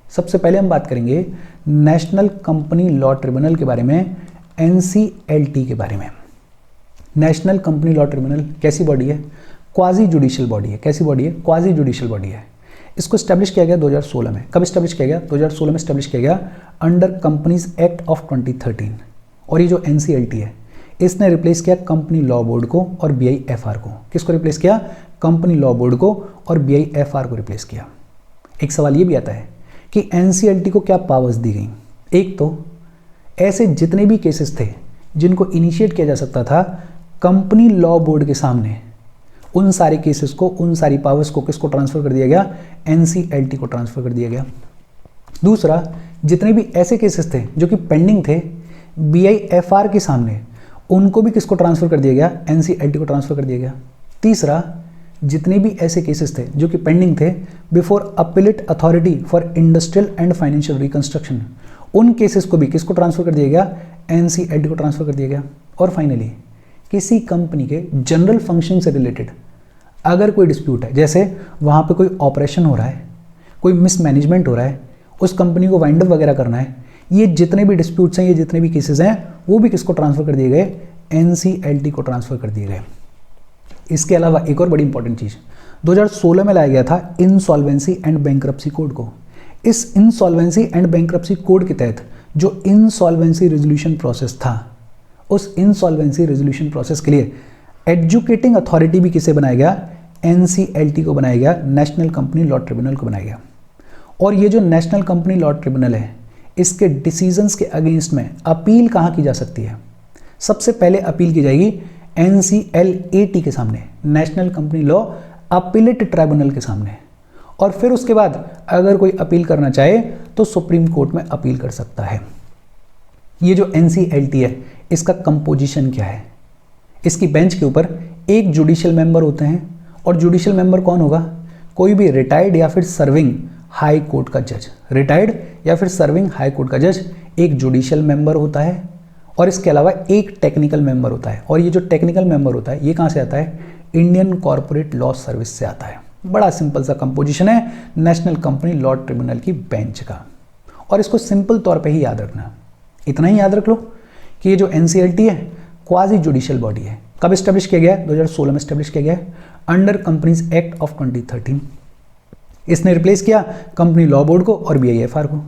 सबसे पहले हम बात करेंगे नेशनल कंपनी लॉ ट्रिब्यूनल के बारे में, NCLT के बारे में। नेशनल कंपनी लॉ ट्रिब्यूनल कैसी बॉडी है? क्वाजी जुडिशियल बॉडी है। कैसी बॉडी है? क्वाजी जुडिशियल बॉडी है। इसको स्टैब्लिश किया गया 2016 में। कब स्टैब्लिश किया गया? 2016 में स्टैब्लिश किया गया अंडर कंपनीज एक्ट ऑफ 2013। और ये जो NCLT है इसने रिप्लेस किया कंपनी लॉ बोर्ड को और BIFR को। किसको रिप्लेस किया? कंपनी लॉ बोर्ड को और BIFR को रिप्लेस किया। एक सवाल ये भी आता है कि NCLT को क्या पावर्स दी गई? एक तो ऐसे जितने भी केसेस थे जिनको इनिशिएट किया जा सकता था कंपनी लॉ बोर्ड के सामने, उन सारे केसेस को, उन सारी पावर्स को किसको ट्रांसफर कर दिया गया? NCLT को ट्रांसफर कर दिया गया। दूसरा, जितने भी ऐसे केसेस थे जो कि पेंडिंग थे BIFR के सामने, उनको भी किसको ट्रांसफर कर दिया गया? NCLT को ट्रांसफर कर दिया गया। तीसरा, जितने भी ऐसे केसेस थे जो कि पेंडिंग थे before appellate authority for industrial and financial reconstruction, उन केसेस को भी किसको ट्रांसफर कर दिया गया? NCLT को ट्रांसफर कर दिया गया। और फाइनली, किसी कंपनी के जनरल फंक्शन से रिलेटेड अगर कोई डिस्प्यूट है, जैसे वहाँ पे कोई ऑपरेशन हो रहा है, कोई मिसमैनेजमेंट हो रहा है, उस कंपनी को वाइंड अप वगैरह करना है, ये जितने भी डिस्प्यूट्स हैं, ये जितने भी केसेस हैं, वो भी किसको ट्रांसफर कर दिए गए? NCLT को ट्रांसफर कर दिए गए। इसके अलावा एक और बड़ी इंपॉर्टेंट चीज़ 2016 में लाया गया था इंसॉल्वेंसी एंड बैंक्रप्सी कोड को। इस इंसॉल्वेंसी एंड बैंक्रप्सी कोड के तहत जो इंसॉल्वेंसी रेजोल्यूशन प्रोसेस था, उस इंसॉल्वेंसी रेजोल्यूशन प्रोसेस के लिए एजुकेटिंग अथॉरिटी भी किसे बनाया गया? NCLT को बनाया गया, नेशनल कंपनी लॉ ट्रिब्यूनल को बनाया गया। और ये जो नेशनल कंपनी लॉ ट्रिब्यूनल है, इसके डिसीजंस के अगेंस्ट में अपील कहाँ की जा सकती है? सबसे पहले अपील की जाएगी NCLAT के सामने, national company law appellate tribunal के सामने। और फिर उसके बाद अगर कोई अपील करना चाहे तो सुप्रीम कोर्ट में अपील कर सकता है। ये जो NCLT है, इसका कंपोजिशन क्या है? इसकी बेंच के ऊपर एक जुडिशियल मेंबर होते हैं। और जुडिशियल मेंबर कौन होगा? कोई भी रिटायर्ड या फिर सर्विंग हाई कोर्ट का जज, रिटायर्ड या फिर सर्विंग हाई कोर्ट का जज एक जुडिशियल मेंबर होता है। और इसके अलावा एक टेक्निकल मेंबर होता है। और ये जो टेक्निकल मेंबर होता है, ये कहाँ से आता है? इंडियन कॉर्पोरेट लॉ सर्विस से आता है। बड़ा सिंपल सा कंपोजिशन है नेशनल कंपनी लॉ ट्रिब्यूनल की बेंच का। और इसको सिंपल तौर पे ही याद रखना, इतना ही याद रख लो कि ये जो NCLT है क्वाजी जुडिशियल बॉडी है। कब स्टैब्लिश किया गया है? 2016 में स्टैब्लिश किया गया है अंडर कंपनीज एक्ट ऑफ 2013। इसने रिप्लेस किया कंपनी लॉ बोर्ड को और BIFR को।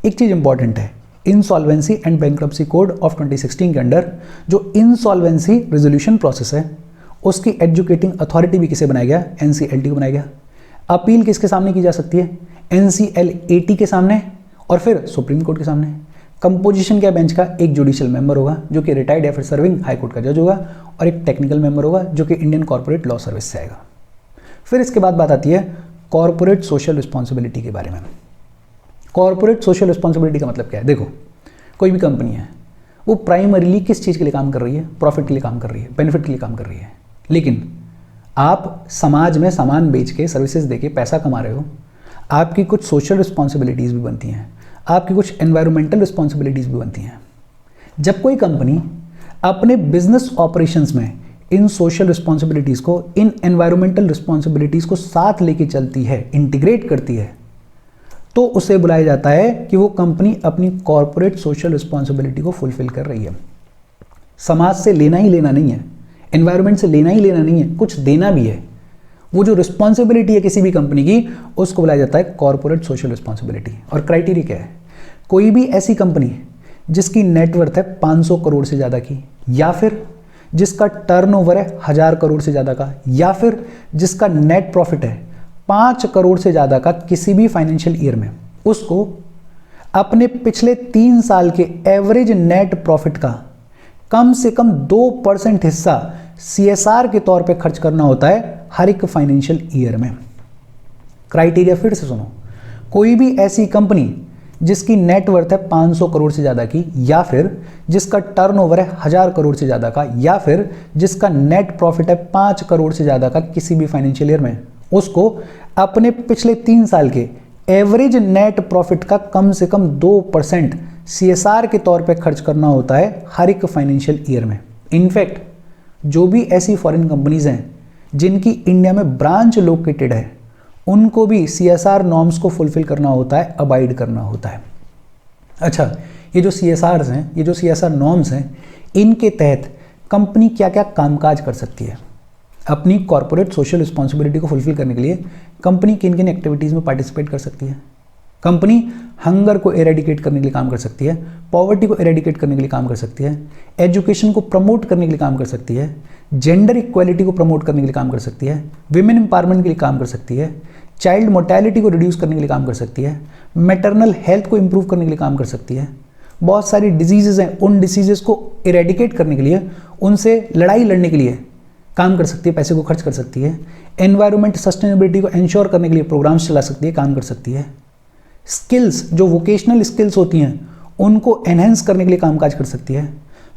एक चीज इंपॉर्टेंट है, insolvency and bankruptcy code of 2016 के अंडर जो इंसॉल्वेंसी रेजोल्यूशन प्रोसेस है, उसकी एजुकेटिंग अथॉरिटी भी किसे बनाया गया? NCLT को बनाया गया। अपील किसके सामने की जा सकती है? NCLAT के सामने और फिर सुप्रीम कोर्ट के सामने। कंपोजिशन क्या बेंच का? एक जुडिशियल मेंबर होगा जो कि रिटायर्ड या फिर सर्विंग हाई कोर्ट का जज होगा, और एक टेक्निकल मेंबर होगा जो कि इंडियन कॉर्पोरेट लॉ सर्विस से आएगा। फिर इसके बाद बात आती है कॉर्पोरेट सोशल रिस्पॉन्सिबिलिटी के बारे में। कॉर्पोरेट सोशल रिस्पॉन्सिबिलिटी का मतलब क्या है? देखो, कोई भी कंपनी है वो प्राइमरीली किस चीज़ के लिए काम कर रही है? प्रॉफिट के लिए काम कर रही है, बेनिफिट के लिए काम कर रही है। लेकिन आप समाज में सामान बेच के, सर्विसेज देके पैसा कमा रहे हो, आपकी कुछ सोशल रिस्पॉन्सिबिलिटीज़ भी बनती हैं, आपकी कुछ एनवायरमेंटल रिस्पॉन्सिबिलिटीज़ भी बनती हैं। जब कोई कंपनी अपने बिजनेस ऑपरेशंस में इन सोशल रिस्पॉन्सिबिलिटीज़ को, इन एनवायरमेंटल रिस्पॉन्सिबिलिटीज़ को साथ लेके चलती है, इंटीग्रेट करती है, तो उसे बुलाया जाता है कि वो कंपनी अपनी कॉर्पोरेट सोशल रिस्पॉन्सिबिलिटी को फुलफिल कर रही है। समाज से लेना ही लेना नहीं है, एनवायरमेंट से लेना ही लेना नहीं है, कुछ देना भी है। वो जो रिस्पॉन्सिबिलिटी है किसी भी कंपनी की, उसको बुलाया जाता है कॉर्पोरेट सोशल रिस्पॉन्सिबिलिटी। और क्राइटेरिया क्या है? कोई भी ऐसी कंपनी जिसकी नेटवर्थ है 500 करोड़ से ज़्यादा की, या फिर जिसका टर्नओवर है 1000 करोड़ से ज़्यादा का, या फिर जिसका नेट प्रॉफिट है 5 करोड़ से ज़्यादा का किसी भी फाइनेंशियल ईयर में, उसको अपने पिछले 3 साल के एवरेज नेट प्रॉफिट का कम से कम 2% हिस्सा CSR के तौर पे खर्च करना होता है हर एक फाइनेंशियल ईयर में। क्राइटेरिया फिर से सुनो, कोई भी ऐसी कंपनी जिसकी नेटवर्थ है 500 करोड़ से ज़्यादा की, या फिर जिसका टर्नओवर है 1000 करोड़ से ज़्यादा का, या फिर जिसका नेट प्रॉफिट है 5 करोड़ से ज़्यादा का किसी भी फाइनेंशियल ईयर में, उसको अपने पिछले 3 साल के एवरेज नेट प्रॉफिट का कम से कम 2% CSR के तौर पे खर्च करना होता है हर एक फाइनेंशियल ईयर में। इनफैक्ट जो भी ऐसी फॉरेन कंपनीज हैं जिनकी इंडिया में ब्रांच लोकेटेड है, उनको भी CSR नॉर्म्स को फुलफिल करना होता है, अबाइड करना होता है। अच्छा, ये जो CSRs हैं, ये जो CSR नॉर्म्स हैं, इनके तहत कंपनी क्या क्या कामकाज कर सकती है। अपनी कॉर्पोरेट सोशल रिस्पॉन्सिबिलिटी को फुलफिल करने के लिए कंपनी किन किन एक्टिविटीज़ में पार्टिसिपेट कर सकती है। कंपनी हंगर को एरेडिकेट करने के लिए काम कर सकती है, पॉवर्टी को एरेडिकेट करने के लिए काम कर सकती है, एजुकेशन को प्रमोट करने के लिए काम कर सकती है, जेंडर इक्वालिटी को प्रमोट करने के लिए काम कर सकती है, विमेन एम्पावरमेंट के लिए काम कर सकती है, चाइल्ड मोर्टेलिटी को रिड्यूस करने के लिए काम कर सकती है, मैटरनल हेल्थ को इंप्रूव करने के लिए काम कर सकती है। बहुत सारी डिजीजेज हैं, उन डिजीजेस को इरेडिकेट करने के लिए, उनसे लड़ाई लड़ने के लिए काम कर सकती है, पैसे को खर्च कर सकती है। एनवायरमेंट सस्टेनेबिलिटी को इंश्योर करने के लिए प्रोग्राम्स चला सकती है, काम कर सकती है। स्किल्स, जो वोकेशनल स्किल्स होती हैं, उनको एनहेंस करने के लिए कामकाज कर सकती है।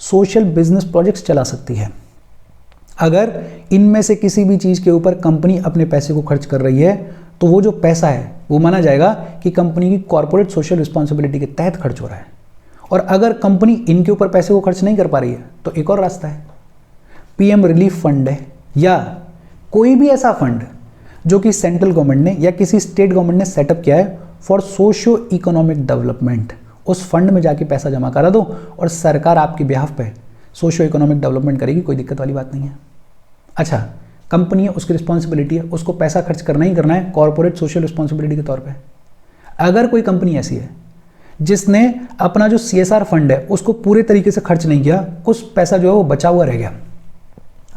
सोशल बिजनेस प्रोजेक्ट्स चला सकती है। अगर इनमें से किसी भी चीज़ के ऊपर कंपनी अपने पैसे को खर्च कर रही है तो वो जो पैसा है वो माना जाएगा कि कंपनी की कॉर्पोरेट सोशल रिस्पॉन्सिबिलिटी के तहत खर्च हो रहा है। और अगर कंपनी इनके ऊपर पैसे को खर्च नहीं कर पा रही है तो एक और रास्ता है, PM रिलीफ फंड है, या कोई भी ऐसा फंड जो कि सेंट्रल गवर्नमेंट ने या किसी स्टेट गवर्नमेंट ने सेटअप किया है फॉर सोशियो इकोनॉमिक डेवलपमेंट। उस फंड में जाके पैसा जमा करा दो और सरकार आपके बिहाफ पे सोशियो इकोनॉमिक डेवलपमेंट करेगी, कोई दिक्कत वाली बात नहीं है। अच्छा, कंपनी है, उसकी रिस्पॉन्सिबिलिटी है, उसको पैसा खर्च करना ही करना है कॉर्पोरेट सोशल रिस्पॉन्सिबिलिटी के तौर पे। अगर कोई कंपनी ऐसी है जिसने अपना जो CSR फंड है उसको पूरे तरीके से खर्च नहीं किया, कुछ पैसा जो है वो बचा हुआ रह गया,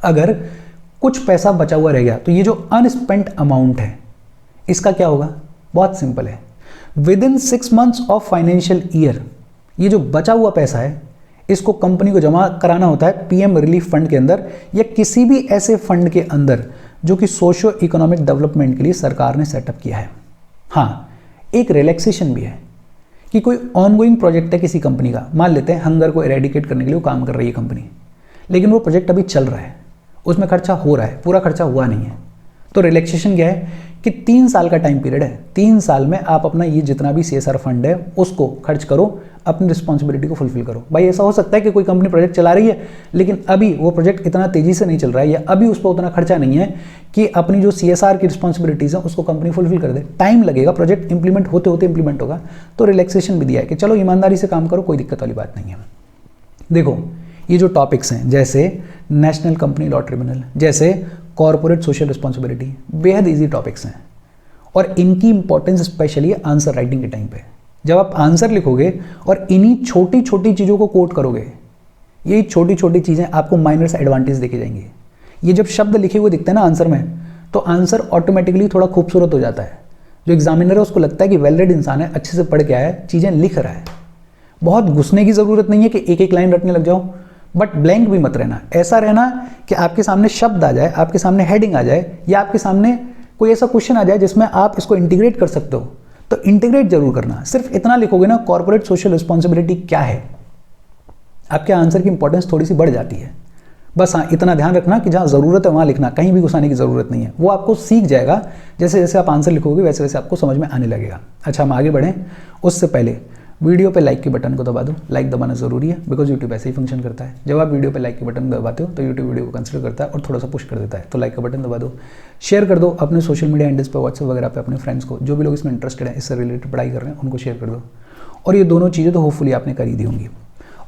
अगर कुछ पैसा बचा हुआ रह गया तो ये जो अनस्पेंट अमाउंट है इसका क्या होगा? बहुत सिंपल है, within 6 months of financial year ये जो बचा हुआ पैसा है इसको कंपनी को जमा कराना होता है PM रिलीफ फंड के अंदर या किसी भी ऐसे फंड के अंदर जो कि सोशियो इकोनॉमिक डेवलपमेंट के लिए सरकार ने सेटअप किया है। हाँ, एक रिलैक्सेशन भी है कि कोई ऑनगोइंग प्रोजेक्ट है किसी कंपनी का, मान लेते हैं हंगर को एरेडिकेट करने के लिए वो काम कर रही है कंपनी, लेकिन वो प्रोजेक्ट अभी चल रहा है, उसमें खर्चा हो रहा है, पूरा खर्चा हुआ नहीं है, तो रिलैक्सेशन क्या है कि 3 साल का टाइम पीरियड है, 3 साल में आप अपना ये जितना भी CSR फंड है उसको खर्च करो, अपनी रिस्पॉन्सिबिलिटी को फुलफिल करो। भाई ऐसा हो सकता है कि कोई कंपनी प्रोजेक्ट चला रही है लेकिन अभी वो प्रोजेक्ट इतना तेजी से नहीं चल रहा है या अभी उस पर उतना खर्चा नहीं है कि अपनी जो CSR की रिस्पॉन्सिबिलिटीज़ है उसको कंपनी फुलफिल कर दे, टाइम लगेगा, प्रोजेक्ट इंप्लीमेंट होते होते इंप्लीमेंट होगा, तो रिलैक्सेशन भी दिया है कि चलो ईमानदारी से काम करो, कोई दिक्कत वाली बात नहीं है। देखो, ये जो टॉपिक्स हैं जैसे नेशनल कंपनी लॉ ट्रिब्यूनल, जैसे कॉर्पोरेट सोशल रिस्पॉन्सिबिलिटी, बेहद ईजी टॉपिक्स हैं और इनकी इंपॉर्टेंस स्पेशली आंसर राइटिंग के टाइम पे। जब आप आंसर लिखोगे और इन्हीं छोटी छोटी चीज़ों को कोट करोगे, यही छोटी छोटी चीज़ें आपको माइनर्स एडवांटेज देके जाएंगी। ये जब शब्द लिखे हुए दिखते हैं ना आंसर में, तो आंसर ऑटोमेटिकली थोड़ा खूबसूरत हो जाता है। जो एग्जामिनर है उसको लगता है कि वेल रेड इंसान है, अच्छे से पढ़ के आया है, चीज़ें लिख रहा है। बहुत घुसने की ज़रूरत नहीं है कि एक एक लाइन रटने लग जाओ, बट ब्लैंक भी मत रहना। ऐसा रहना कि आपके सामने शब्द आ जाए, आपके सामने हेडिंग आ जाए, या आपके सामने कोई ऐसा क्वेश्चन आ जाए जिसमें आप इसको इंटीग्रेट कर सकते हो, तो इंटीग्रेट जरूर करना। सिर्फ इतना लिखोगे ना कॉर्पोरेट सोशल रिस्पॉन्सिबिलिटी क्या है, आपके आंसर की इंपॉर्टेंस थोड़ी सी बढ़ जाती है। बस हाँ, इतना ध्यान रखना कि जहाँ ज़रूरत है वहाँ लिखना, कहीं भी घुसाने की ज़रूरत नहीं है। वो आपको सीख जाएगा, जैसे जैसे आप आंसर लिखोगे वैसे वैसे आपको समझ में आने लगेगा। अच्छा, हम आगे बढ़ें उससे पहले वीडियो पे लाइक के बटन को दबा दो। लाइक दबाना ज़रूरी है बिकॉज यूट्यूब ऐसे ही फंक्शन करता है। जब आप वीडियो पे लाइक के बटन दबाते हो तो यूट्यूब वीडियो को कंसिडर करता है और थोड़ा सा पुश कर देता है। तो लाइक का बटन दबा दो, शेयर कर दो अपने सोशल मीडिया हैंडल्स पे, व्हाट्सएप वगैरह पे अपने फ्रेंड्स को, जो भी लोग इसमें इंटरेस्टेड है, इससे रिलेटेड पढ़ाई कर रहे हैं, उनको शेयर कर दो। और ये दोनों चीज़ें तो होपफुली आपने कर ही दी होंगी।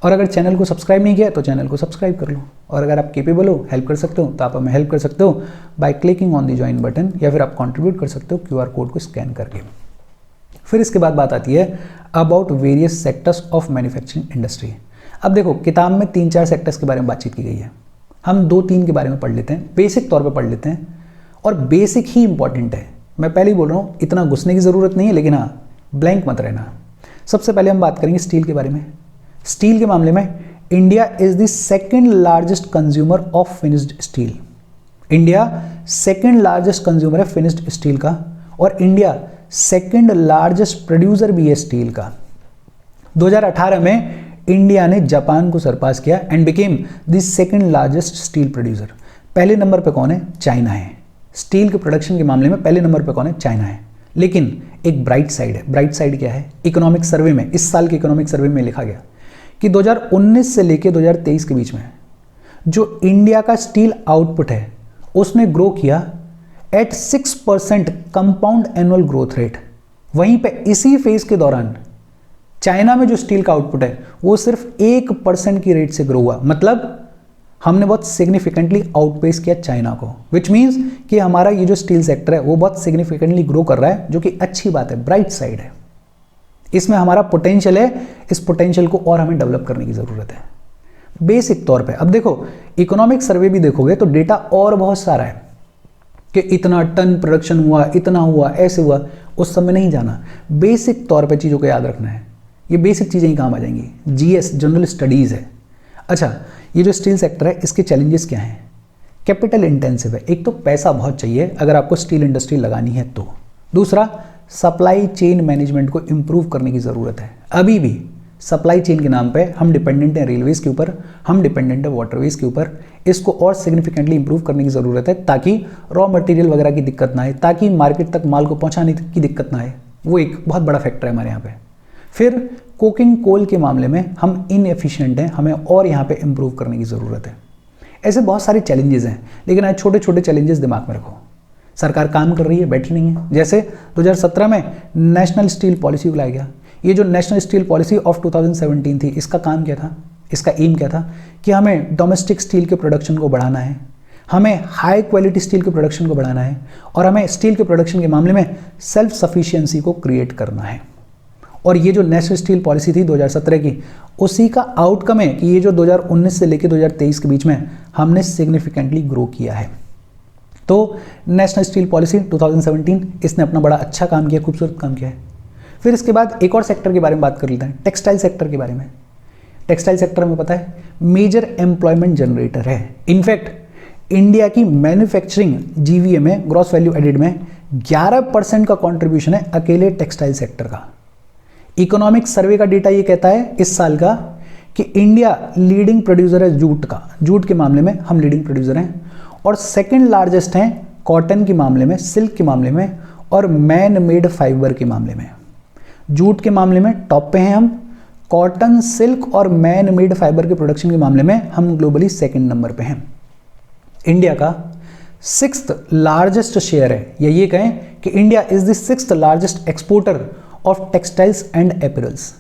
और अगर चैनल को सब्सक्राइब नहीं किया तो चैनल को सब्सक्राइब कर लो। और अगर आप केपेबल हो, हेल्प कर सकते हो, तो आप हमें हेल्प कर सकते हो by clicking on the join button, या फिर आप कंट्रीब्यूट कर सकते हो QR कोड को स्कैन करके। फिर इसके बाद बात आती है about various sectors of manufacturing industry. अब देखो, किताब में 3-4 सेक्टर्स के बारे में बातचीत की गई है, हम 2-3 के बारे में पढ़ लेते हैं, बेसिक तौर पे पढ़ लेते हैं। और बेसिक ही इंपॉर्टेंट है, मैं पहले ही बोल रहा हूँ, इतना घुसने की ज़रूरत नहीं है, लेकिन हाँ ब्लैंक मत रहना। सबसे पहले हम बात करेंगे स्टील के बारे में। स्टील के मामले में India is the second largest consumer of finished steel. India second largest consumer है फिनिश्ड स्टील का, और इंडिया सेकेंड लार्जेस्ट प्रोड्यूसर भी है स्टील का। 2018 में इंडिया ने जापान को सरपास किया and became the second largest steel producer. पहले नंबर पे कौन है? चाइना है। स्टील के प्रोडक्शन के मामले में पहले नंबर पे कौन है? चाइना है। लेकिन एक ब्राइट साइड है। ब्राइट साइड क्या है? इकोनॉमिक सर्वे में, इस साल के इकोनॉमिक सर्वे में लिखा गया कि 2019 से लेकर 2023 के बीच में जो इंडिया का स्टील आउटपुट है उसने ग्रो किया at 6% compound annual growth rate. वहीं पे इसी फेज के दौरान चाइना में जो स्टील का आउटपुट है वो सिर्फ 1% की रेट से ग्रो हुआ। मतलब हमने बहुत सिग्निफिकेंटली आउटपेस किया चाइना को, विच मीन्स कि हमारा ये जो स्टील सेक्टर है वो बहुत सिग्निफिकेंटली ग्रो कर रहा है, जो कि अच्छी बात है, ब्राइट साइड है। इसमें हमारा पोटेंशियल है, इस पोटेंशियल को और हमें डेवलप करने की ज़रूरत है बेसिक तौर पे। अब देखो इकोनॉमिक सर्वे भी देखोगे तो डेटा और बहुत सारा है कि इतना टन प्रोडक्शन हुआ, इतना हुआ, ऐसे हुआ, उस सब में नहीं जाना। बेसिक तौर पे चीज़ों को याद रखना है, ये बेसिक चीज़ें ही काम आ जाएंगी। जीएस जनरल स्टडीज़ है। अच्छा, ये जो स्टील सेक्टर है इसके चैलेंजेस क्या हैं? कैपिटल इंटेंसिव है, एक तो पैसा बहुत चाहिए अगर आपको स्टील इंडस्ट्री लगानी है तो। दूसरा, सप्लाई चेन मैनेजमेंट को इम्प्रूव करने की ज़रूरत है। अभी भी सप्लाई चेन के नाम पे हम डिपेंडेंट हैं रेलवेज़ के ऊपर, हम डिपेंडेंट हैं वाटरवेज़ के ऊपर। इसको और सिग्निफिकेंटली इंप्रूव करने की ज़रूरत है ताकि रॉ मटेरियल वगैरह की दिक्कत ना आए, ताकि मार्केट तक माल को पहुंचाने की दिक्कत ना आए। वो एक बहुत बड़ा फैक्टर है हमारे यहाँ पे। फिर कोकिंग कोल के मामले में हम इनएफिशिएंट हैं, हमें और यहाँ पे इम्प्रूव करने की ज़रूरत है। ऐसे बहुत सारे चैलेंजेस हैं, लेकिन आज छोटे छोटे चैलेंजेस दिमाग में रखो। सरकार काम कर रही है, बैठी नहीं है। जैसे 2017 में नेशनल स्टील पॉलिसी को लाया गया। ये जो नेशनल स्टील पॉलिसी ऑफ 2017 थी, इसका काम क्या था? इसका एम क्या था कि हमें डोमेस्टिक स्टील के प्रोडक्शन को बढ़ाना है, हमें हाई क्वालिटी स्टील के प्रोडक्शन को बढ़ाना है, और हमें स्टील के प्रोडक्शन के मामले में सेल्फ सफिशिएंसी को क्रिएट करना है। और ये जो नेशनल स्टील पॉलिसी थी 2017 की, उसी का आउटकम है कि ये जो 2019 से लेकर 2023 के बीच में हमने सिग्निफिकेंटली ग्रो किया है। तो नेशनल स्टील पॉलिसी 2017, इसने अपना बड़ा अच्छा काम किया, खूबसूरत काम किया है। फिर इसके बाद एक और सेक्टर के बारे में बात कर लेते हैं, टेक्सटाइल सेक्टर के बारे में। टेक्सटाइल सेक्टर में पता है मेजर एम्प्लॉयमेंट जनरेटर है। इनफैक्ट इंडिया की मैन्युफैक्चरिंग जीवीए में, ग्रॉस वैल्यू एडेड में 11% का कॉन्ट्रीब्यूशन है अकेले टेक्सटाइल सेक्टर का। इकोनॉमिक सर्वे का डेटा ये कहता है इस साल का कि इंडिया लीडिंग प्रोड्यूसर है जूट का। जूट के मामले में हम लीडिंग प्रोड्यूसर हैं, और सेकंड लार्जेस्ट हैं कॉटन के मामले में, सिल्क के मामले में, और मैन मेड फाइबर के मामले में। जूट के मामले में टॉप पे हैं हम, कॉटन, सिल्क और मैन मेड फाइबर के प्रोडक्शन के मामले में हम ग्लोबली सेकंड नंबर पे हैं। इंडिया का 6th लार्जेस्ट शेयर है, या ये कहें कि India is the 6th largest exporter of textiles and apparels.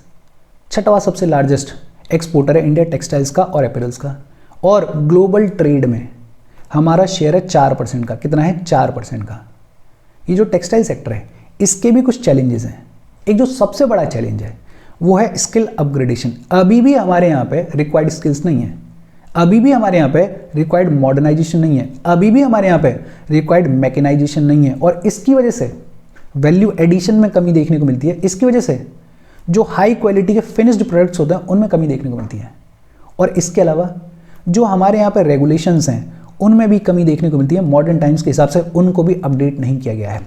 छठवां सबसे लार्जेस्ट एक्सपोर्टर है इंडिया टेक्सटाइल्स का और एपरल्स का। और ग्लोबल ट्रेड में हमारा शेयर है 4% का। कितना है? 4% का। ये जो टेक्सटाइल सेक्टर है इसके भी कुछ चैलेंजेस हैं। एक जो सबसे बड़ा चैलेंज है वो है स्किल अपग्रेडेशन। अभी भी हमारे यहाँ पे रिक्वायर्ड स्किल्स नहीं है, अभी भी हमारे यहाँ पे रिक्वायर्ड मॉडर्नाइजेशन नहीं है, अभी भी हमारे यहाँ पे रिक्वायर्ड मैकेनाइजेशन नहीं है, और इसकी वजह से वैल्यू एडिशन में कमी देखने को मिलती है। इसकी वजह से जो हाई क्वालिटी के फिनिश्ड प्रोडक्ट्स होते हैं उनमें कमी देखने को मिलती है, और इसके अलावा जो हमारे यहाँ पे रेगुलेशंस हैं उनमें भी कमी देखने को मिलती है। मॉडर्न टाइम्स के हिसाब से उनको भी अपडेट नहीं किया गया है।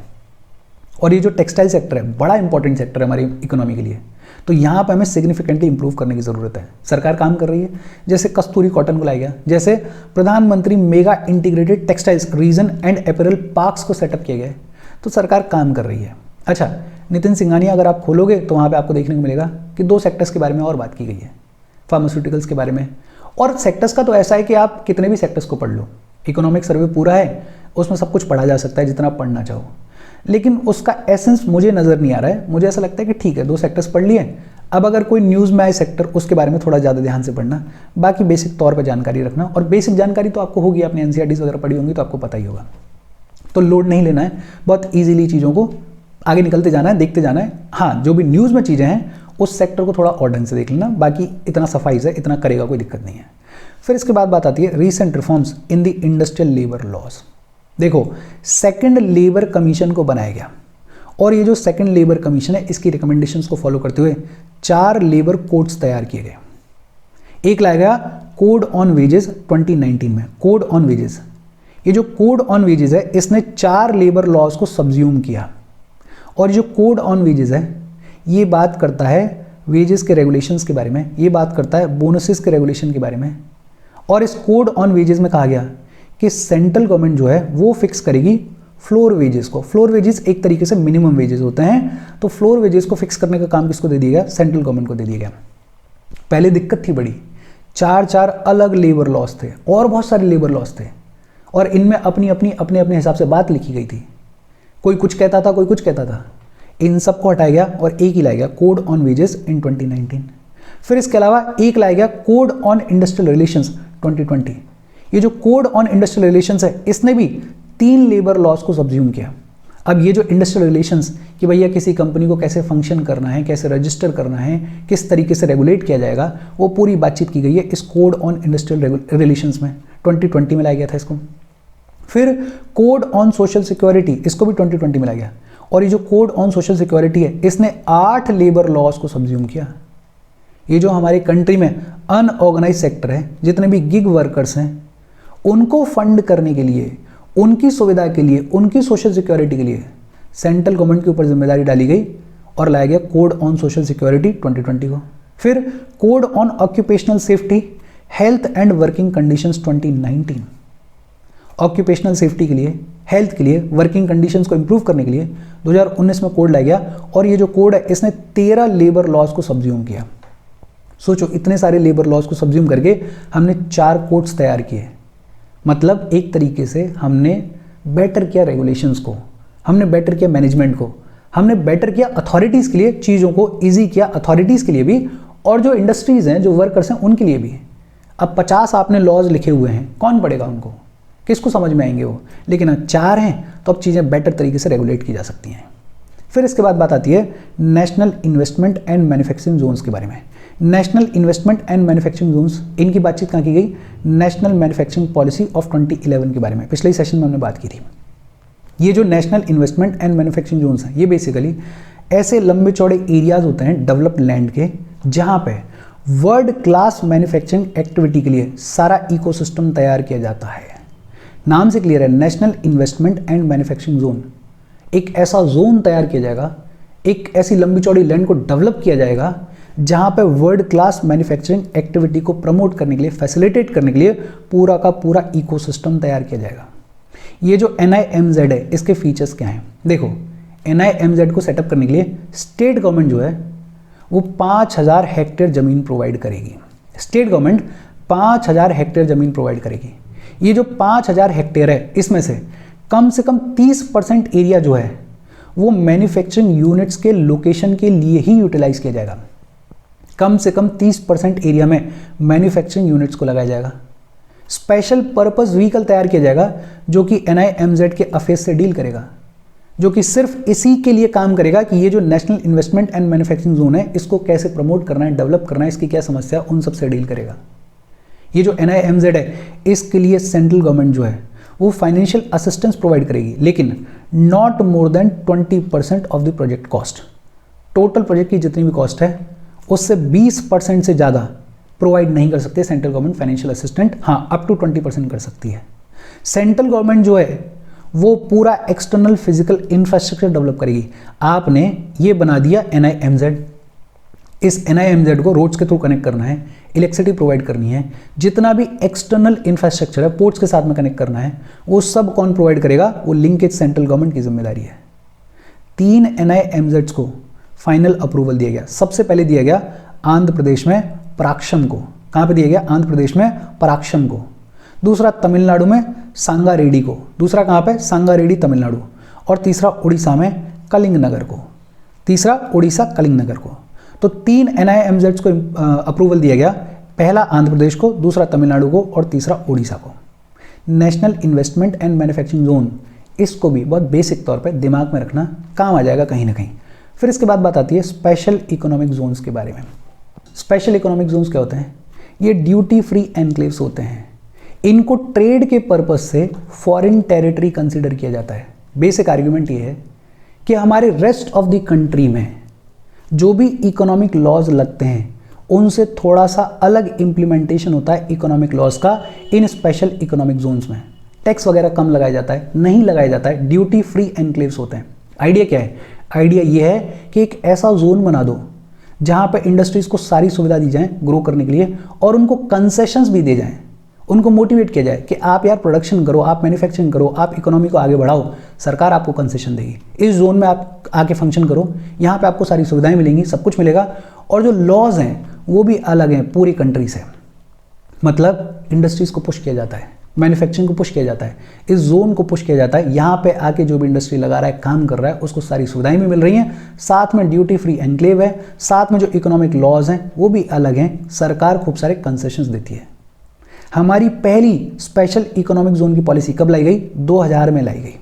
और ये जो टेक्सटाइल सेक्टर है बड़ा इंपॉर्टेंट सेक्टर है हमारी इकोनॉमी के लिए, तो यहाँ पे हमें सिग्निफिकेंटली इंप्रूव करने की ज़रूरत है। सरकार काम कर रही है, जैसे कस्तूरी कॉटन को लाया गया, जैसे प्रधानमंत्री mega integrated textiles region and apparel parks को सेटअप किया गया है, तो सरकार काम कर रही है। अच्छा, नितिन सिंघानिया अगर आप खोलोगे तो वहाँ पे आपको देखने को मिलेगा कि 2 सेक्टर्स के बारे में और बात की गई है, फार्मास्यूटिकल्स के बारे में। और सेक्टर्स का तो ऐसा है कि आप कितने भी सेक्टर्स को पढ़ लो, इकोनॉमिक सर्वे पूरा है, उसमें सब कुछ पढ़ा जा सकता है जितना आप पढ़ना चाहो, लेकिन उसका एसेंस मुझे नज़र नहीं आ रहा है। मुझे ऐसा लगता है कि ठीक है 2 सेक्टर्स पढ़ लिए, अब अगर कोई न्यूज़ में आए सेक्टर उसके बारे में थोड़ा ज़्यादा ध्यान से पढ़ना, बाकी बेसिक तौर पर जानकारी रखना। और बेसिक जानकारी तो आपको होगी, आपने एनसीईआरटीज़ वगैरह पढ़ी होंगी तो आपको पता ही होगा, तो लोड नहीं लेना है, बहुत ईजिली चीज़ों को आगे निकलते जाना है, देखते जाना है। हाँ, जो भी न्यूज़ में चीज़ें हैं उस सेक्टर को थोड़ा और ढंग से देख लेना, बाकी इतना सफाइज है, इतना करेगा कोई दिक्कत नहीं है। फिर इसके बाद बात आती है recent reforms in the industrial labour laws. देखो, सेकंड लेबर कमीशन को बनाया गया, और ये जो सेकंड लेबर कमीशन है इसकी रिकमेंडेशंस को फॉलो करते हुए 4 लेबर कोड्स तैयार किए गए। एक लाया गया कोड ऑन वेजेस 2019 में, कोड ऑन वेजेस। ये जो कोड ऑन वेजेस है इसने 4 लेबर लॉज को सब्ज्यूम किया, और जो कोड ऑन वेजेस है ये बात करता है वेजेस के रेगुलेशंस के बारे में, ये बात करता है बोनसेस के रेगुलेशन के बारे में। और इस कोड ऑन वेजेस में कहा गया कि सेंट्रल गवर्नमेंट जो है वो फिक्स करेगी फ्लोर वेजेस को। फ्लोर वेजेस एक तरीके से मिनिमम वेजेस होते हैं, तो फ्लोर वेजेस को फिक्स करने का काम किसको दे दिया गया? सेंट्रल गवर्नमेंट को दे दिया गया। पहले दिक्कत थी बड़ी, 4 अलग लेबर लॉज थे और बहुत सारे लेबर लॉज थे, और इनमें अपनी अपनी अपने अपने हिसाब से बात लिखी गई थी। कोई कुछ कहता था, कोई कुछ कहता था। इन सबको हटाया गया और एक ही लाया गया, कोड ऑन वेजेस इन 2019। फिर इसके अलावा एक लाया गया कोड ऑन इंडस्ट्रियल रिलेशंस 2020। ये जो कोड ऑन इंडस्ट्रियल रिलेशंस है, इसने भी 3 लेबर लॉज को सब्ज्यूम किया। अब ये जो इंडस्ट्रियल रिलेशंस कि भैया किसी कंपनी को कैसे फंक्शन करना है, कैसे रजिस्टर करना है, किस तरीके से रेगुलेट किया जाएगा, वो पूरी बातचीत की गई है इस कोड ऑन इंडस्ट्रियल रिलेशंस में। 2020 में लाया गया था इसको। फिर कोड ऑन सोशल सिक्योरिटी, इसको भी 2020 में लाया गया। और ये जो कोड ऑन सोशल सिक्योरिटी है, इसने 8 लेबर लॉज को सब्ज्यूम किया। ये जो हमारी कंट्री में अनऑर्गेनाइज सेक्टर है, जितने भी गिग वर्कर्स हैं, उनको फंड करने के लिए, उनकी सुविधा के लिए, उनकी सोशल सिक्योरिटी के लिए सेंट्रल गवर्नमेंट के ऊपर जिम्मेदारी डाली गई और लाया गया कोड ऑन सोशल सिक्योरिटी 2020 को। फिर code on occupational safety, health and working conditions 2019। Occupational safety के लिए, हेल्थ के लिए, वर्किंग कंडीशंस को इंप्रूव करने के लिए 2019 में कोड लाया गया। और ये जो कोड है, इसने 13 लेबर लॉज को सब्ज्यूम किया। सोचो, इतने सारे लेबर लॉज को सब्ज्यूम करके हमने 4 कोड्स तैयार किए। मतलब एक तरीके से हमने बेटर किया रेगुलेशंस को, हमने बेटर किया मैनेजमेंट को, हमने बेटर किया अथॉरिटीज़ के लिए, चीज़ों को ईजी किया अथॉरिटीज़ के लिए भी, और जो इंडस्ट्रीज़ हैं, जो वर्कर्स हैं, उनके लिए भी। अब 50 आपने लॉज लिखे हुए हैं, कौन पढ़ेगा उनको, किसको समझ में आएंगे वो? लेकिन अब 4 हैं तो अब चीज़ें बेटर तरीके से रेगुलेट की जा सकती हैं। फिर इसके बाद बात आती है national investment and manufacturing zones के बारे में। National investment and manufacturing zones, इनकी बातचीत कहाँ की गई? नेशनल मैन्युफैक्चरिंग पॉलिसी ऑफ 2011 के बारे में, पिछले सेशन में हमने बात की थी। ये जो national investment and manufacturing zones हैं, ये बेसिकली ऐसे लंबे चौड़े एरियाज होते हैं डेवलप्ड लैंड के, जहाँ पे वर्ल्ड क्लास मैन्युफैक्चरिंग एक्टिविटी के लिए सारा इकोसिस्टम तैयार किया जाता है। नाम से क्लियर है, national investment and manufacturing zone. एक ऐसा जोन तैयार किया जाएगा, एक ऐसी लंबी चौड़ी लैंड को डेवलप किया जाएगा जहां पे वर्ल्ड क्लास मैन्युफैक्चरिंग एक्टिविटी को प्रमोट करने के लिए, फैसिलिटेट करने के लिए पूरा का पूरा इकोसिस्टम तैयार किया जाएगा। ये जो NIMZ है, इसके फीचर्स क्या हैं? देखो, NIMZ को सेटअप करने के लिए स्टेट गवर्नमेंट जो है वो 5000 हेक्टेयर ज़मीन प्रोवाइड करेगी। स्टेट गवर्नमेंट 5000 हेक्टेयर ज़मीन प्रोवाइड करेगी। ये जो 5000 हेक्टेयर है, इसमें से कम 30% एरिया जो है वो मैन्युफैक्चरिंग यूनिट्स के लोकेशन के लिए ही यूटिलाइज किया जाएगा। कम से कम 30% एरिया में मैन्युफैक्चरिंग यूनिट्स को लगाया जाएगा। स्पेशल पर्पस व्हीकल तैयार किया जाएगा जो कि NIMZ के अफेयर्स से डील करेगा, जो कि सिर्फ इसी के लिए काम करेगा कि ये जो national investment and manufacturing zone है, इसको कैसे प्रमोट करना है, डेवलप करना है, इसकी क्या समस्या, उन सब से डील करेगा। ये जो NIMZ है, इसके लिए सेंट्रल गवर्नमेंट जो है वो फाइनेंशियल असिस्टेंस प्रोवाइड करेगी, लेकिन not more than 20% of the project cost. Total project की जितनी भी कॉस्ट है उससे 20% से ज़्यादा प्रोवाइड नहीं कर सकते सेंट्रल गवर्नमेंट फाइनेंशियल असिस्टेंट। हाँ, अप टू 20% कर सकती है। सेंट्रल गवर्नमेंट जो है वो पूरा एक्सटर्नल फिजिकल इंफ्रास्ट्रक्चर डेवलप करेगी। आपने ये बना दिया NIMZ, इस NIMZ को रोड्स के थ्रू कनेक्ट करना है, इलेक्ट्रिसिटी प्रोवाइड करनी है, जितना भी एक्सटर्नल इंफ्रास्ट्रक्चर है पोर्ट्स के साथ में कनेक्ट करना है, वो सब कौन प्रोवाइड करेगा? वो लिंकेज सेंट्रल गवर्नमेंट की जिम्मेदारी है। 3 NIMZ को फाइनल अप्रूवल दिया गया। सबसे पहले दिया गया आंध्र प्रदेश में पराक्शम को। कहाँ पे दिया गया? आंध्र प्रदेश में पराक्शम को। दूसरा तमिलनाडु में सांगारेड्डी को। दूसरा कहाँ पे? सांगारेड्डी तमिलनाडु। और तीसरा उड़ीसा में कलिंगनगर को। तीसरा उड़ीसा कलिंगनगर को। तो 3 NIMZ को अप्रूवल दिया गया, पहला आंध्र प्रदेश को, दूसरा तमिलनाडु को और तीसरा उड़ीसा को। National investment and manufacturing zone, इसको भी बहुत बेसिक तौर पे दिमाग में रखना, काम आ जाएगा कहीं ना कहीं। फिर इसके बाद बात आती है स्पेशल इकोनॉमिक जोन्स के बारे में। स्पेशल इकोनॉमिक जोन्स क्या होते हैं? ये ड्यूटी फ्री एनक्लेव्स होते हैं। इनको ट्रेड के पर्पस से फॉरेन टेरिटरी कंसीडर किया जाता है। बेसिक आर्ग्यूमेंट ये है कि हमारे रेस्ट ऑफ द कंट्री में जो भी इकोनॉमिक लॉज लगते हैं उनसे थोड़ा सा अलग इम्प्लीमेंटेशन होता है इकोनॉमिक लॉज का इन स्पेशल इकोनॉमिक जोन्स में। टैक्स वगैरह कम लगाया जाता है, नहीं लगाया जाता है, ड्यूटी फ्री एनक्लेव्स होते हैं। आइडिया क्या है? आइडिया ये है कि एक ऐसा जोन बना दो जहाँ पे इंडस्ट्रीज को सारी सुविधा दी जाए ग्रो करने के लिए, और उनको कंसेशंस भी दे जाएं, उनको मोटिवेट किया जाए कि आप यार प्रोडक्शन करो, आप मैन्युफैक्चरिंग करो, आप इकोनॉमी को आगे बढ़ाओ, सरकार आपको कंसेशन देगी, इस जोन में आप आके फंक्शन करो, यहाँ पे आपको सारी सुविधाएं मिलेंगी, सब कुछ मिलेगा, और जो लॉज हैं वो भी अलग हैं पूरी कंट्री से। मतलब इंडस्ट्रीज को पुश किया जाता है मैन्युफैक्चरिंग को पुश किया जाता है, इस जोन को पुश किया जाता है। यहाँ पे आके जो भी इंडस्ट्री लगा रहा है, काम कर रहा है, उसको सारी सुविधाएं भी मिल रही हैं, साथ में ड्यूटी फ्री एनक्लेव है, साथ में जो इकोनॉमिक लॉज हैं वो भी अलग हैं, सरकार खूब सारे कंसेशंस देती है। हमारी पहली स्पेशल इकोनॉमिक जोन की पॉलिसी कब लाई गई? 2000 में लाई गई।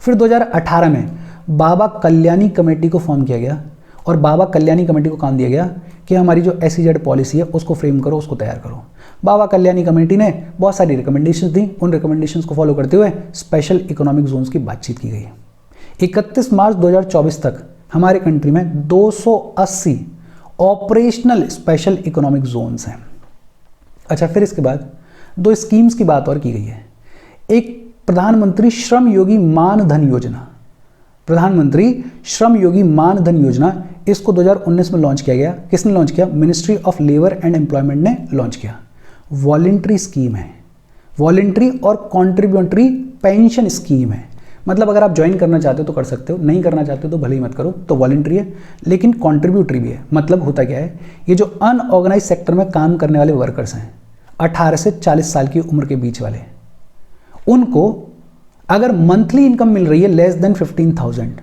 फिर 2018 में बाबा कल्याणी कमेटी को फॉर्म किया गया और बाबा कल्याणी कमेटी को काम दिया गया कि हमारी जो SEZ पॉलिसी है उसको फ्रेम करो, उसको तैयार करो। बाबा कल्याणी कमेटी ने बहुत सारी रिकमेंडेशंस दी, उन रिकमेंडेशंस को फॉलो करते हुए स्पेशल इकोनॉमिक जोन्स की बातचीत की गई। 31 मार्च 2024 तक हमारे कंट्री में 280 ऑपरेशनल स्पेशल इकोनॉमिक जोन्स हैं। अच्छा, फिर इसके बाद 2 स्कीम्स की बात और की गई है। एक प्रधानमंत्री श्रम योगी मानधन योजना, प्रधानमंत्री श्रम योगी मानधन योजना, इसको 2019 में लॉन्च किया गया। किसने लॉन्च किया? Ministry of labour and employment ने लॉन्च किया। वॉलेंट्री स्कीम है, वॉलेंट्री और कॉन्ट्रीब्यूटरी पेंशन स्कीम है। मतलब अगर आप ज्वाइन करना चाहते हो तो कर सकते हो, नहीं करना चाहते हो तो भले ही मत करो। तो वॉलेंट्री है लेकिन कॉन्ट्रीब्यूटरी भी है। मतलब होता क्या है, ये जो अनऑर्गेनाइज सेक्टर में काम करने वाले वर्कर्स हैं 18 से 40 साल की उम्र के बीच वाले, उनको अगर मंथली इनकम मिल रही है लेस देन 15,000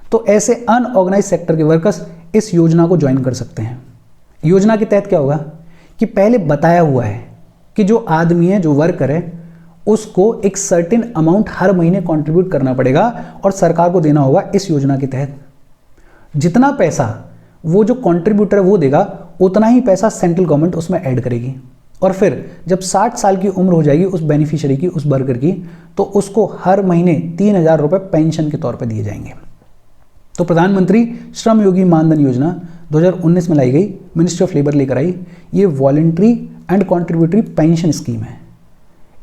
तो ऐसे अनऑर्गेनाइज सेक्टर के वर्कर्स इस योजना को ज्वाइन कर सकते हैं। योजना के तहत क्या होगा कि पहले बताया हुआ है कि जो आदमी है, जो वर्कर है, उसको एक सर्टेन अमाउंट हर महीने कंट्रीब्यूट करना पड़ेगा और सरकार को देना होगा। इस योजना के तहत जितना पैसा वो जो कंट्रीब्यूटर है वो देगा, उतना ही पैसा सेंट्रल गवर्नमेंट उसमें ऐड करेगी। और फिर जब 60 साल की उम्र हो जाएगी उस बेनिफिशियरी की, उस वर्कर की, तो उसको हर महीने 3,000 रुपये पेंशन के तौर पर दिए जाएंगे। तो प्रधानमंत्री श्रम योगी मानधन योजना 2019 में लाई गई, मिनिस्ट्री ऑफ लेबर लेकर आई। ये voluntary and contributory pension scheme है।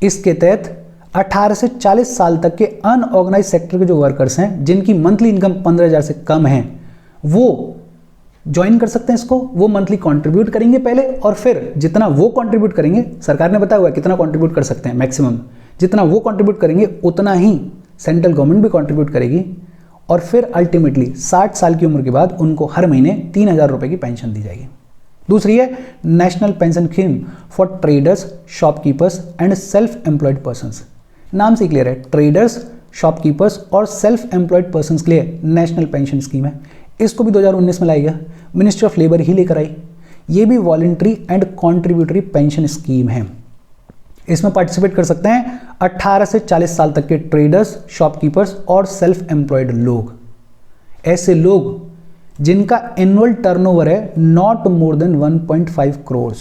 इसके तहत 18 से 40 साल तक के अनऑर्गेनाइज सेक्टर के जो वर्कर्स हैं, जिनकी मंथली इनकम 15,000 से कम है, वो ज्वाइन कर सकते हैं इसको। वो मंथली कंट्रीब्यूट करेंगे पहले, और फिर जितना वो कंट्रीब्यूट करेंगे, सरकार ने बताया हुआ है कितना कंट्रीब्यूट कर सकते हैं मैक्सिमम, जितना वो कंट्रीब्यूट करेंगे उतना ही सेंट्रल गवर्नमेंट भी कंट्रीब्यूट करेगी। और फिर अल्टीमेटली 60 साल की उम्र के बाद उनको हर महीने 3,000 रुपये की पेंशन दी जाएगी। दूसरी है national pension scheme for traders, shopkeepers and self employed persons. नाम से क्लियर है, ट्रेडर्स, शॉपकीपर्स और सेल्फ एम्प्लॉयड पर्सन्स के लिए नेशनल पेंशन स्कीम है। इसको भी 2019 में लाया गया, मिनिस्ट्री ऑफ लेबर ही लेकर आई। ये भी voluntary and contributory pension scheme है। इसमें पार्टिसिपेट कर सकते हैं 18 से 40 साल तक के ट्रेडर्स, शॉपकीपर्स और सेल्फ एम्प्लॉयड लोग। ऐसे लोग जिनका एनुअल टर्नओवर है नॉट मोर देन 1.5 करोड़,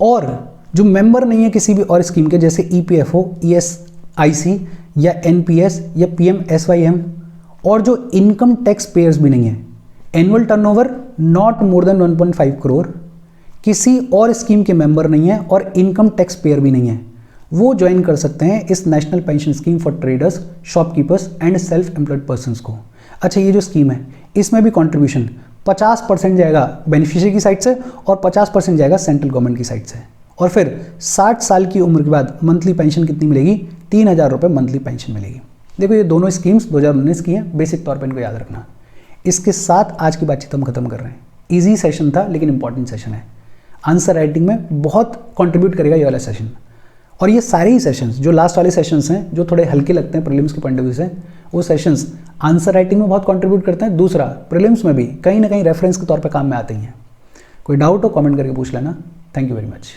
और जो मेंबर नहीं है किसी भी और स्कीम के, जैसे EPFO, ESIC या NPS या PMSYM, और जो इनकम टैक्स पेयर्स भी नहीं है। Annual turnover not more than 1.5 crore, किसी और स्कीम के मेंबर नहीं है और इनकम टैक्स पेयर भी नहीं है, वो ज्वाइन कर सकते हैं इस national pension scheme for traders, shopkeepers and self employed persons को। अच्छा, ये जो स्कीम है इसमें भी कंट्रीब्यूशन 50% जाएगा बेनिफिशियरी की साइड से और 50% जाएगा सेंट्रल गवर्नमेंट की साइड से। और फिर 60 साल की उम्र के बाद मंथली पेंशन कितनी मिलेगी? 3,000 रुपये मंथली पेंशन मिलेगी। देखो, ये दोनों स्कीम्स 2019 की हैं, बेसिक तौर पर इनको याद रखना। इसके साथ आज की बातचीत हम खत्म कर रहे हैं। ईजी सेशन था लेकिन इंपॉर्टेंट सेशन है। आंसर राइटिंग में बहुत कंट्रीब्यूट करेगा ये वाला सेशन। और ये सारे ही सेशंस जो लास्ट वाले सेशंस हैं, जो थोड़े हल्के लगते हैं प्रीलिम्स के पॉइंट ऑफ व्यू से, वो सेशंस आंसर राइटिंग में बहुत कंट्रीब्यूट करते हैं। दूसरा, प्रीलिम्स में भी कहीं ना कहीं रेफरेंस के तौर पे काम में आते ही हैं। कोई डाउट हो कमेंट करके पूछ लेना। Thank you very much.